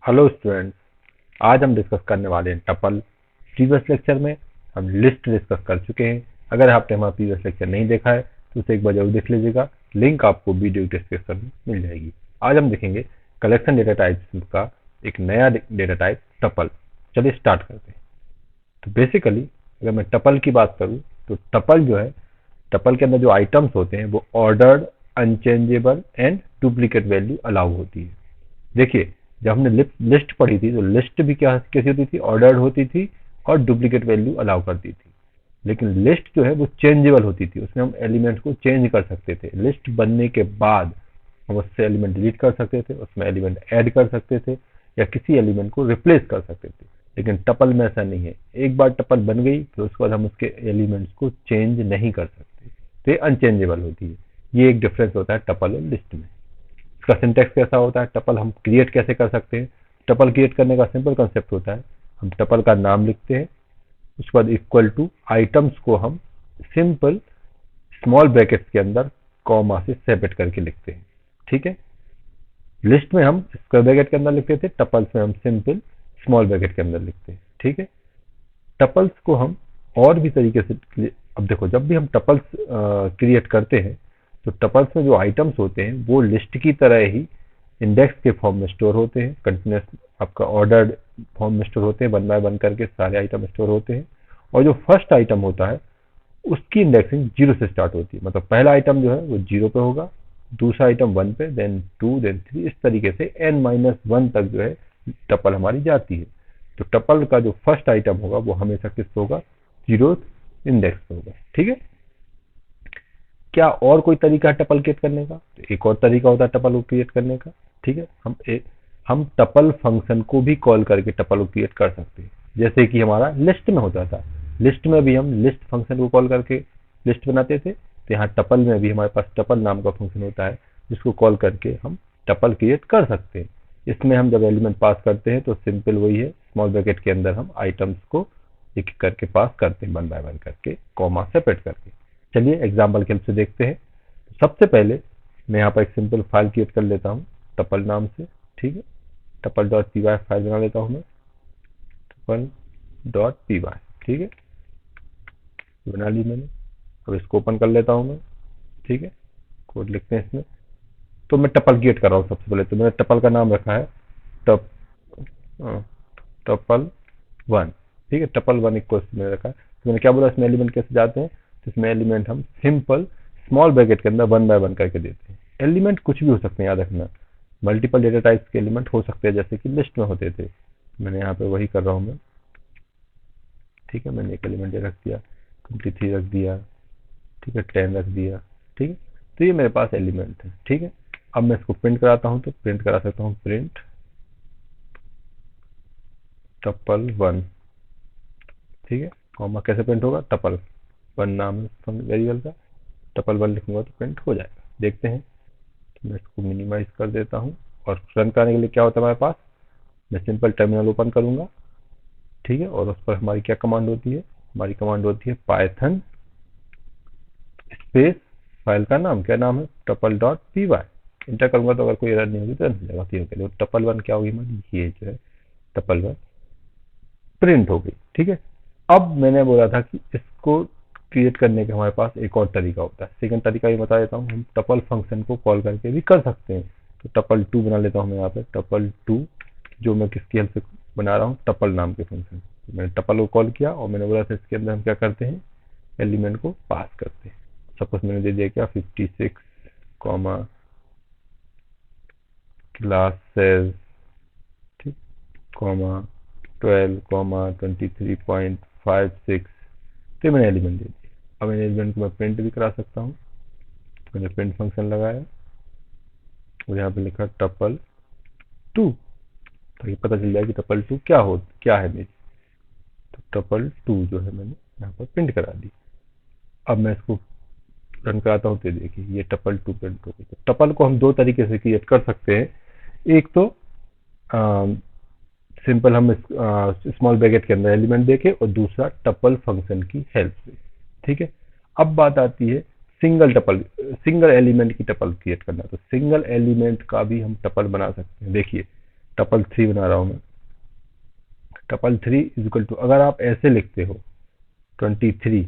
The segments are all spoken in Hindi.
Hello students. आज हम डिस्कस करने वाले हैं टपल। प्रीवियस लेक्चर में हम लिस्ट डिस्कस कर चुके हैं। अगर आपने हमारा प्रीवियस लेक्चर नहीं देखा है तो उसे एक बार जरूर देख लीजिएगा। लिंक आपको वीडियो डिस्क्रिप्शन में मिल जाएगी। आज हम देखेंगे कलेक्शन डेटा टाइप्स का एक नया डेटा टाइप टपल। चलिए स्टार्ट करते हैं। तो बेसिकली अगर मैं टपल की बात करूँ तो टपल जो है, टपल के अंदर जो आइटम्स होते हैं वो ordered, unchangeable and duplicate value allow होती है। देखिए, जब हमने लिस्ट पढ़ी थी तो लिस्ट भी क्या कैसी होती थी, ऑर्डर्ड होती थी और डुप्लीकेट वैल्यू अलाउ करती थी। लेकिन लिस्ट जो है वो चेंजेबल होती थी, उसमें हम एलिमेंट को चेंज कर सकते थे। लिस्ट बनने के बाद हम उससे एलिमेंट डिलीट कर सकते थे, उसमें एलिमेंट ऐड कर सकते थे या किसी एलिमेंट को रिप्लेस कर सकते थे। लेकिन टपल में ऐसा नहीं है। एक बार टपल बन गई फिर उसके बाद हम उसके एलिमेंट्स को चेंज नहीं कर सकते, तो ये अनचेंजेबल होती है। ये एक डिफरेंस होता है टपल और लिस्ट में। इसका सिंटेक्स कैसा होता है, टपल हम क्रिएट कैसे कर सकते हैं। टपल क्रिएट करने का सिंपल कंसेप्ट होता है, हम टपल का नाम लिखते हैं, उसके बाद इक्वल टू आइटम्स को हम सिंपल स्मॉल ब्रैकेट्स के अंदर कॉमा से सेपरेट करके लिखते हैं। ठीक है, लिस्ट में हम स्क्वायर ब्रैकेट के अंदर लिखते थे, टपल्स में हम सिंपल स्मॉल ब्रैकेट के अंदर लिखते हैं। ठीक है, टपल्स को हम और भी तरीके से, अब देखो जब भी हम टपल्स क्रिएट करते हैं तो टपल्स में जो आइटम्स होते हैं वो लिस्ट की तरह ही इंडेक्स के फॉर्म में स्टोर होते हैं, कंटिन्यूस आपका ऑर्डर्ड फॉर्म में स्टोर होते हैं, वन बाय वन करके सारे आइटम स्टोर होते हैं। और जो फर्स्ट आइटम होता है उसकी इंडेक्सिंग जीरो से स्टार्ट होती है, मतलब पहला आइटम जो है वो जीरो पे होगा, दूसरा आइटम वन पे, देन टू, देन थ्री, इस तरीके से n-1 तक जो है टपल हमारी जाती है। तो टपल का जो फर्स्ट आइटम होगा वो हमेशा किस पे होगा, जीरो इंडेक्स पे होगा। ठीक है, क्या और कोई तरीका है टपल क्रिएट करने का? तो एक और तरीका होता है टपल को क्रिएट करने का। ठीक है, हम टपल फंक्शन को भी कॉल करके टपल को क्रिएट कर सकते हैं, जैसे कि हमारा लिस्ट में होता था। लिस्ट में भी हम लिस्ट फंक्शन को कॉल करके लिस्ट बनाते थे, तो यहाँ टपल में भी हमारे पास टपल नाम का फंक्शन होता है जिसको कॉल करके हम टपल क्रिएट कर सकते हैं। इसमें हम जब एलिमेंट पास करते हैं तो सिंपल वही है, स्मॉल ब्रैकेट के अंदर हम आइटम्स को एक एक करके पास करते हैं, वन बाय वन करके, कॉमा सेपरेट करके। चलिए एग्जाम्पल के हेल्प से देखते हैं। सबसे पहले मैं यहाँ पर एक सिंपल फाइल क्रिएट कर लेता हूँ टपल नाम से। ठीक है, tuple dot P Y file बना लेता हूँ मैं, टपल डॉट पी वाई। ठीक है, बना ली मैंने। अब इसको ओपन कर लेता हूँ मैं। ठीक है, कोड लिखते हैं इसमें। तो मैं टपल क्रिएट कर रहा हूँ। सबसे पहले तो मैंने टपल का नाम रखा है टप टपल वन। ठीक है, टपल वन इक्वल मैंने रखा है। तो मैंने क्या बोला, इसमें एलिमेंट कैसे जाते हैं, तो इसमें एलिमेंट हम सिंपल स्मॉल ब्रैकेट के अंदर वन बाय वन करके देते हैं। एलिमेंट कुछ भी हो सकते हैं, याद रखना। मल्टीपल डेटा टाइप्स के एलिमेंट हो सकते हैं जैसे कि लिस्ट में होते थे। मैंने यहाँ पे वही कर रहा हूँ मैं। ठीक है, मैंने एक एलिमेंट रख दिया, 23 रख दिया, ठीक है, 10 रख दिया। ठीक है, तो ये मेरे पास एलिमेंट है। ठीक है, अब मैं इसको प्रिंट कराता हूँ, तो प्रिंट करा सकता हूँ, प्रिंट टपल वन। ठीक है, कॉमा कैसे प्रिंट होगा, टपल वन नाम है वेरिएबल का, टपल वन लिखूंगा तो प्रिंट हो जाएगा। देखते हैं, तो मैं इसको मिनिमाइज कर देता हूँ। और रन करने के लिए क्या होता है हमारे पास, मैं सिंपल टर्मिनल ओपन करूंगा। ठीक है, और उस पर हमारी क्या कमांड होती है, हमारी कमांड होती है पाइथन स्पेस, फाइल का नाम क्या नाम है, tuple dot P Y. Enter करूंगा तो अगर कोई एरर नहीं होगी तो रन हो जाएगा। ठीक है, टपल वन क्या होगी हमारी, ये जो है टपल वन प्रिंट हो गई। ठीक है, अब मैंने बोला था कि इसको क्रिएट करने का हमारे पास एक और तरीका होता है। सेकंड तरीका ये बता देता हूँ, हम टपल फंक्शन को कॉल करके भी कर सकते हैं। तो टपल टू बना लेता हूँ मैं यहाँ पे, टपल टू, जो मैं किसकी हेल्प से बना रहा हूँ, टपल नाम के फंक्शन। तो मैंने टपल को कॉल किया और मैंने बोला था इसके अंदर हम क्या करते हैं, एलिमेंट को पास करते हैं। सपोज मैंने दे दिया क्या, 56 कॉमा क्लासेस, ठीक, कॉमा 12 कॉमा 23.56। तो मैंने एलिमेंट दे दिया। अब इन एलिमेंट को मैं प्रिंट भी करा सकता हूँ। मैंने प्रिंट फंक्शन लगाया और यहाँ पे लिखा टपल टू, ताकि पता चल जाए कि टपल टू क्या है मेरी। तो टपल टू जो है मैंने यहाँ पर प्रिंट करा दी। अब मैं इसको रन कराता हूँ, तो देखिए ये टपल टू प्रिंट हो गई। तो टपल को हम दो तरीके से क्रिएट कर सकते हैं। एक तो सिंपल हम स्मॉल ब्रैकेट के अंदर एलिमेंट देके, और दूसरा टपल फंक्शन की हेल्प से। ठीक है, अब बात आती है सिंगल एलिमेंट की टपल क्रिएट करना। तो सिंगल एलिमेंट का भी हम टपल बना सकते हैं। देखिए, टपल 3 बना रहा हूं मैं। टपल 3 इज इक्वल टू, अगर आप ऐसे लिखते हो 23,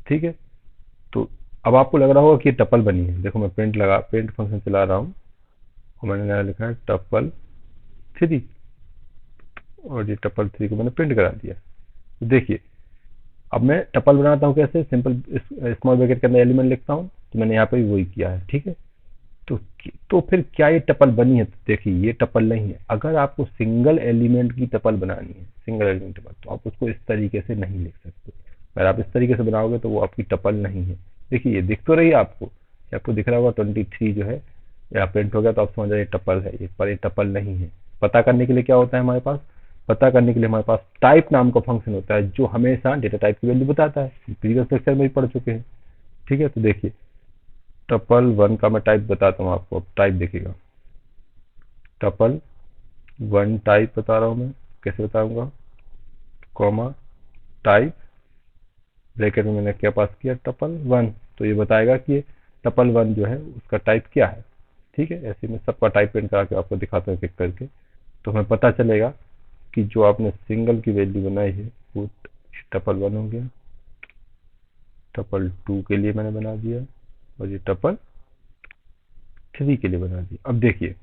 ठीक है, तो अब आपको लग रहा होगा कि ये टपल बनी है। देखो मैं प्रिंट फंक्शन चला रहा हूँ और मैंने नया लिखा है टपल 3, और ये टपल 3 को मैंने प्रिंट करा दिया। तो देखिए अब मैं टपल बनाता हूँ कैसे, सिंपल स्मॉल ब्रैकेट के अंदर एलिमेंट लिखता हूँ, तो मैंने यहाँ पे भी वही किया है, ठीक है। तो फिर क्या ये टपल बनी है? तो देखिए ये टपल नहीं है। अगर आपको सिंगल एलिमेंट की टपल बनानी है, सिंगल एलिमेंट टपल, तो आप उसको इस तरीके से नहीं लिख सकते। अगर आप इस तरीके से बनाओगे तो वो आपकी टपल नहीं है। देखिए ये दिख तो रही है आपको, आपको दिख रहा होगा 23 जो है यहाँ प्रिंट हो गया, तो आप समझ रहे टपल है ये, पर ये टपल नहीं है। पता करने के लिए क्या होता है हमारे पास, पता करने के लिए हमारे पास टाइप नाम का फंक्शन होता है, जो हमेशा डेटा टाइप की वैल्यू बताता है। प्रीवियस लेक्चर में भी पढ़ चुके हैं, ठीक है। तो देखिए टपल 1 का मैं टाइप बताता हूँ आपको। अब टाइप देखिएगा, टपल 1 टाइप बता रहा हूँ मैं, कैसे बताऊंगा, कॉमा टाइप, ब्रैकेट में मैंने क्या पास किया, टपल 1, तो ये बताएगा कि ये टपल 1 जो है उसका टाइप क्या है, ठीक है। ऐसे में सबका टाइप प्रिंट करा के आपको दिखाता हूँ एक करके, तो हमें पता चलेगा कि जो आपने सिंगल की वैल्यू बनाई है वो टपल 1 हो गया, टपल 2 के लिए मैंने बना दिया, और ये टपल 3 के लिए बना दिया। अब देखिए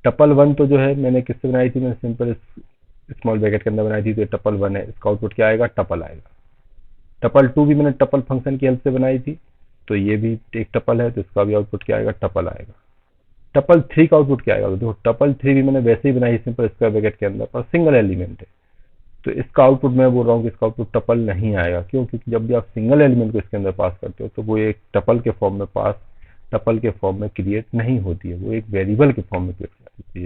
टपल 1 तो जो है मैंने किससे बनाई थी, मैंने सिंपल स्मॉल ब्रैकेट के अंदर बनाई थी, तो टपल 1 है, इसका आउटपुट क्या आएगा, टपल आएगा। टपल 2 भी मैंने टपल फंक्शन की हेल्प से बनाई थी, तो ये भी एक टपल है, तो इसका भी आउटपुट क्या आएगा, टपल आएगा। टपल 3 का आउटपुट क्या आएगा, तो देखो टपल 3 भी मैंने वैसे ही बनाई सिंपल स्क्वायर ब्रैकेट के अंदर, पर सिंगल एलिमेंट है, तो इसका आउटपुट मैं बोल रहा हूँ कि इसका आउटपुट टपल नहीं आएगा। क्यों? क्योंकि जब भी आप सिंगल एलिमेंट को इसके अंदर पास करते हो तो वो एक टपल के फॉर्म में टपल के फॉर्म में क्रिएट नहीं होती है, वो एक वेरिएबल के फॉर्म में क्रिएट होती है।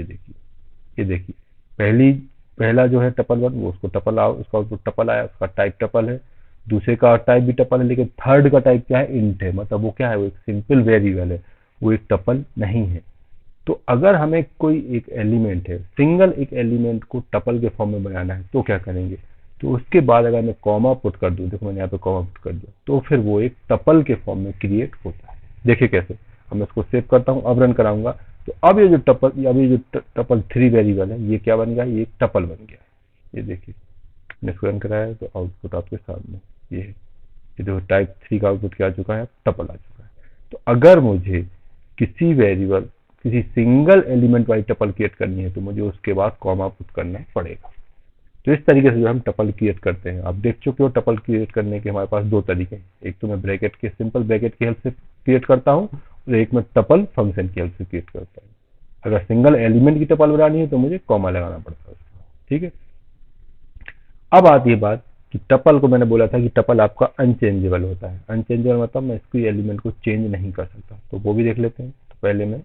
ये देखिए पहला जो है टपल 1, वो उसको टपल उसका आउटपुट टपल आया, उसका टाइप टपल है। दूसरे का टाइप भी टपल है, लेकिन थर्ड का टाइप क्या है, इंट है, मतलब वो क्या है, वो एक सिंपल वेरिएबल है, वो एक टपल नहीं है। तो अगर हमें कोई एक एलिमेंट है, सिंगल एक एलिमेंट को टपल के फॉर्म में बनाना है, तो क्या करेंगे, तो उसके बाद अगर मैं कॉमा पुट कर दूं, देखो मैंने यहाँ पे कॉमा पुट कर दिया, तो फिर वो एक टपल के फॉर्म में क्रिएट होता है। देखिए कैसे, अब मैं इसको सेव करता हूँ, अब रन कराऊंगा, तो अब ये जो टपल 3 वेरिएबल है, ये क्या बन गया, ये एक टपल बन गया। ये देखिए मैंने इसको रन कराया तो आउटपुट आपके सामने ये है। ये देखो टाइप 3 का आउटपुट क्या आ चुका है, टपल आ चुका है। तो अगर मुझे किसी वेरिएबल, किसी सिंगल एलिमेंट वाली टपल क्रिएट करनी है, तो मुझे उसके बाद कॉमा पुट करना पड़ेगा। तो इस तरीके से जो हम टपल क्रिएट करते हैं, आप देख चुके हो टपल क्रिएट करने के हमारे पास दो तरीके हैं। एक तो मैं ब्रैकेट के सिंपल ब्रैकेट की हेल्प से क्रिएट करता हूँ, और एक मैं टपल फंक्शन की हेल्प से क्रिएट करता हूँ। अगर सिंगल एलिमेंट की टपल बनानी है तो मुझे कॉमा लगाना पड़ता है, ठीक है। अब आती है बात कि टपल को मैंने बोला था कि टपल आपका अनचेंजेबल होता है। अनचेंजेबल मतलब मैं इसकी एलिमेंट को चेंज नहीं कर सकता, तो वो भी देख लेते हैं। तो पहले मैं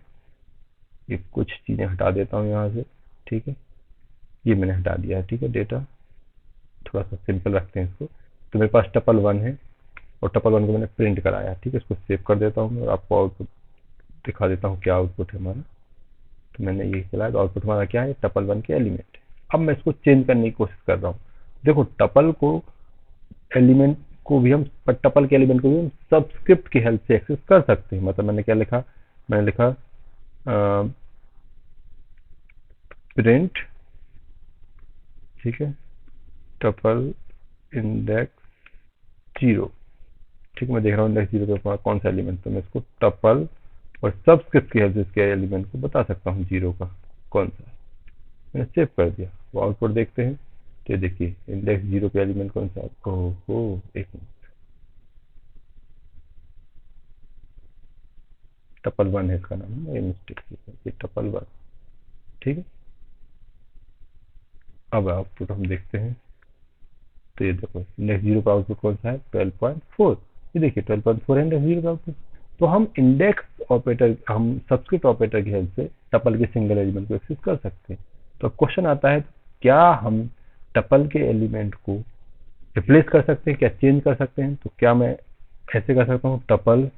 ये कुछ चीज़ें हटा देता हूँ यहाँ से, ठीक है। ये मैंने हटा दिया है, ठीक है। डेटा थोड़ा सा सिंपल रखते हैं इसको। तो मेरे पास टपल 1 है, और टपल 1 को मैंने प्रिंट कराया, ठीक है। इसको सेव कर देता हूँ और आपको आउटपुट दिखा देता हूँ क्या आउटपुट है हमारा। तो मैंने ये चलाया, तो आउटपुट हमारा क्या है, टपल 1 के एलिमेंट है। अब मैं इसको चेंज करने की कोशिश कर रहा हूँ। देखो टपल को एलिमेंट को भी हम टपल के एलिमेंट को भी हम सबस्क्रिप्ट की हेल्प से एक्सेस कर सकते हैं। मतलब मैंने क्या लिखा, मैंने लिखा प्रिंट, ठीक है, टपल इंडेक्स 0, ठीक है। मैं देख रहा हूँ इंडेक्स 0 पे कौन सा एलिमेंट, तो मैं इसको टपल और सबस्क्रिप्ट की हेल्प से इसके एलिमेंट को बता सकता हूँ 0 का कौन सा है। मैंने सेव कर दिया, वो आउटपुट देखते हैं। तो ये देखिए इंडेक्स 0 पे एलिमेंट कौन सा है, ओहो एक मिनट, टपल 1 है इसका नाम, ये मिस्टेक ये टपल 1, ठीक है। अब आउटपुट हम देखते हैं, तो ये देखो इंडेक्स 0 का आउटपुट कौन सा है, 12.4। ये देखिए 12.4 है इंडेक्स 0 का आउटपुट। तो हम इंडेक्स ऑपरेटर, हम सबस्क्रिप्ट ऑपरेटर की हेल्प से टपल के सिंगल एलिमेंट को एक्सेस कर सकते हैं। तो क्वेश्चन आता है, क्या हम टपल के एलिमेंट को रिप्लेस कर सकते हैं, क्या चेंज कर सकते हैं? तो क्या मैं ऐसे कर सकता हूँ, टपल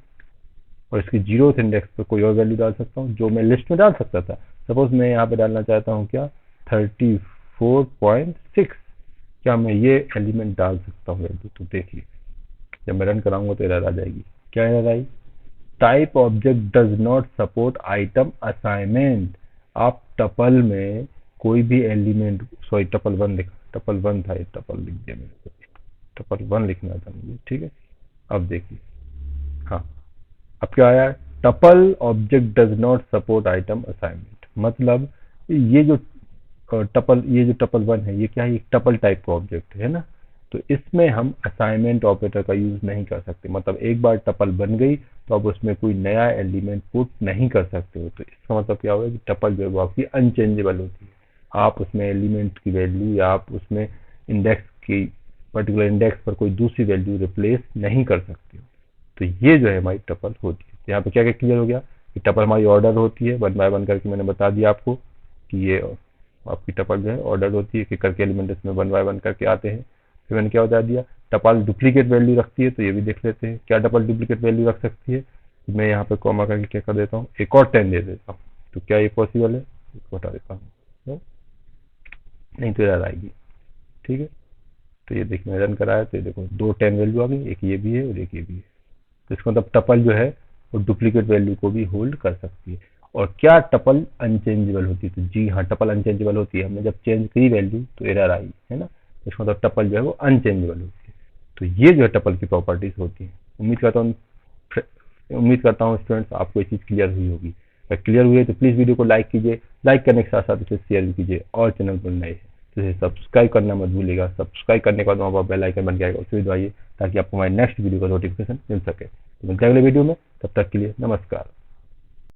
और इसकी 0th इंडेक्स पर कोई और वैल्यू डाल सकता हूँ जो मैं लिस्ट में डाल सकता था। सपोज मैं यहाँ पे डालना चाहता हूँ क्या, 34.6, क्या मैं ये एलिमेंट डाल सकता हूँ वैल्यू? तो देखिए जब मैं रन कराऊंगा तो एरर आ जाएगी। क्या error I, type object does not support item assignment. आप टपल में कोई भी एलिमेंट, सॉरी टपल वन लिखा, टपल वन था, ये टपल लिख दिया मेरे को, टपल वन लिखना था मुझे, ठीक है। अब देखिए, हाँ, अब क्या आया, tuple object does not support item assignment, मतलब ये जो टपल, ये जो टपल वन है, ये क्या है, एक टपल टाइप का ऑब्जेक्ट है ना, तो इसमें हम असाइनमेंट ऑपरेटर का यूज नहीं कर सकते। मतलब एक बार टपल बन गई तो अब उसमें कोई नया एलिमेंट पुट नहीं कर सकते हो। तो इसका मतलब क्या होगा कि टपल जो है वो आपकी अनचेंजेबल होती है। आप उसमें एलिमेंट की वैल्यू या आप उसमें इंडेक्स की, पर्टिकुलर इंडेक्स पर कोई दूसरी वैल्यू रिप्लेस नहीं कर सकते हो। तो ये जो है हमारी टपल होती है। यहाँ पे क्या क्या क्लियर हो गया कि टपल हमारी ऑर्डर होती है, वन बाय वन करके मैंने बता दिया आपको कि ये आपकी टपल जो है ऑर्डर होती है कि करके एलिमेंट इसमें वन बाय वन करके आते हैं। फिर मैंने क्या बता दिया, टपल डुप्लीकेट वैल्यू रखती है, तो ये भी देख लेते हैं क्या टपल डुप्लीकेट वैल्यू रख सकती है। मैं यहाँ पे कॉमा करके क्या कर देता हूँ, एक और 10 दे देता हूँ। तो क्या ये पॉसिबल है, इसको हटा देता हूँ, नहीं तो एरर आएगी, ठीक है। तो ये देखिए रन कराया तो ये देखो दो 10 वैल्यू आ गई, एक ये भी है और एक ये भी है। तो इसका मतलब टपल जो है वो डुप्लीकेट वैल्यू को भी होल्ड कर सकती है। और क्या टपल अनचेंजेबल होती है, तो जी हाँ, टपल अनचेंजेबल होती है। हमने जब चेंज की वैल्यू तो एरर आई है ना, तो इसका मतलब टपल जो है वो अनचेंजेबल होती है। तो ये जो है टपल की प्रॉपर्टीज होती है। उम्मीद करता हूँ स्टूडेंट्स आपको ये चीज़ क्लियर हुई होगी। अगर क्लियर हुई है तो प्लीज़ वीडियो को लाइक कीजिए, लाइक करने के साथ साथ इसे शेयर भी कीजिए, और चैनल पर नए हैं तो इसे सब्सक्राइब करना मत भूलिएगा। सब्सक्राइब करने के बाद वहाँ पर बेल आइकन बन जाएगा, उसे भी दबाइए ताकि आपको हमारे नेक्स्ट वीडियो का नोटिफिकेशन मिल सके। तो मिलते हैं अगले वीडियो में, तब तक के लिए नमस्कार।